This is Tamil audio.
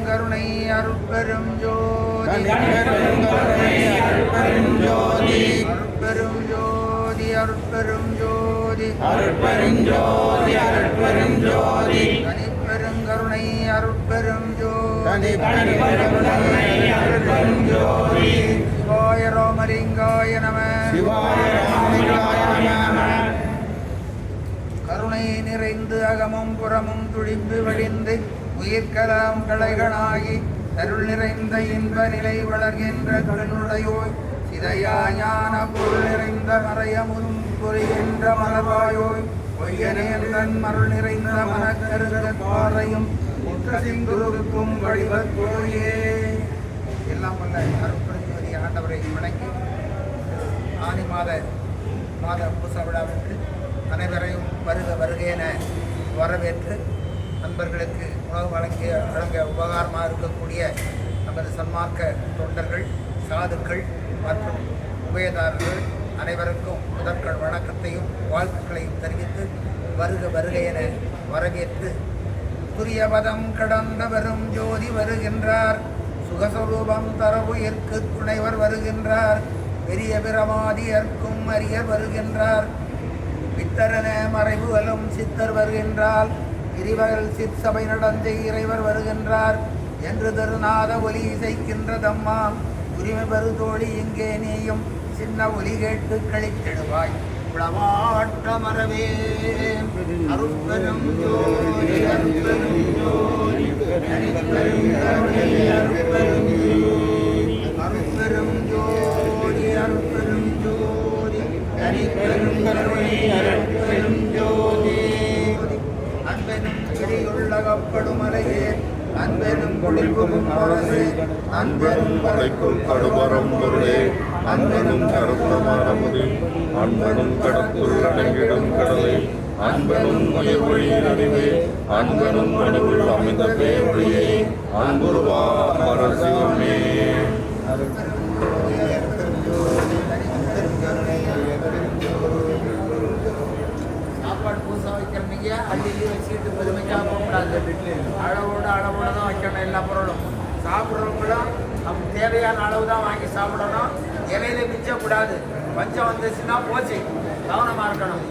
கருணை அருட்பெரும் ஜோதி அருட்பெரும் ஜோதி அருட்பெரும் ஜோதி அருட்பெரும் ஜோதி அருட்பெரும் ஜோதி அருட்பெரும் ஜோதி தனிப்பெரும் கருணை அருட்பெரும் ஜோதி அருட்பெரும் ஜோதி சிவாய ராமலிங்காய நம சிவாய ராமலிங்காய நம கருணை நிறைந்து அகமும் புறமும் துழிந்து வழிந்து உயிர்கலாம் களைகளாகி அருள் நிறைந்த இன்ப நிலை வளர்கின்ற கருணுடையோய் சிதையா ஞான பொருள் நிறைந்த மறையமும் புரிகின்ற மலர்வாயோய் பொய்யனேந்தன் மருள் நிறைந்த மனக்கருத பாறையும் முற்ற சிந்துருக்கும் வடிவத்தோயே எல்லாம் வல்ல அருட்பெருஞ்சோதி ஆண்டவரை வணங்கி ஆனி மாத பூச விழாவிற்கு அனைவரையும் வருக என வரவேற்று நண்பர்களுக்கு உணவு வழங்க உபகாரமாக இருக்கக்கூடிய நமது சன்மார்க்க தொண்டர்கள் சாதுக்கள் மற்றும் உபயதாரர்கள் அனைவருக்கும் முதற்கண் வணக்கத்தையும் வாழ்த்துக்களையும் தெரிவித்து வருக என வரவேற்று துரியபதம் கடந்த வரும் ஜோதி வருகின்றார் சுகஸ்வரூபம் தரவுயிர்க்கு துணைவர் வருகின்றார் பெரிய பிரமாதியர்க்கும் அரியர் வருகின்றார் பித்தரன மறைவுகளும் சித்தர் வருகின்றார் இறைவர்கள் சிற்சபை நடந்த இறைவர் வருகின்றார் என்று திருநாத ஒலி இசைக்கின்ற தம்மா உரிமை பெரு தோழி இங்கே நீயும் சின்ன ஒலி கேட்டு கழித்திடுவாய் உளமாற்ற மரவே அருட்பெரும் ஜோதி அருட்பெரும் ஜோதி அருட்பெரும் ஜோதி அருட்பெரும் ஜோதி அருட்பெரும் ஜோதி அன்பெனும் கிளியுள்ளகப்படுமலையே அன்பெனும் கொடிபுகும் அரசே அன்பெனும் படைக்குள் கடுவரம் பொருளே அன்பெனும் கருத்த மரமுதே அன்பெனும் கடத்துள் அடங்கிடும் கடலை அன்பெனும் உயிர் வழி அறிவே அன்பெனும் மணிவுள் அமைந்த பேரொழியே அன்புருவா மரசிவமே சாப்பாடு பூசா வைக்கிறீங்க அள்ளி வச்சுட்டு பெருமைக்காக போகக்கூடாது அளவோடு தான் வைக்கணும் எல்லா பொருளும் சாப்பிட்றவங்களும் நமக்கு தேவையான அளவு தான் வாங்கி சாப்பிடணும் இலையில மிச்சக்கூடாது பஞ்சம் வந்துச்சுன்னா போச்சு கவனமாக இருக்கணும்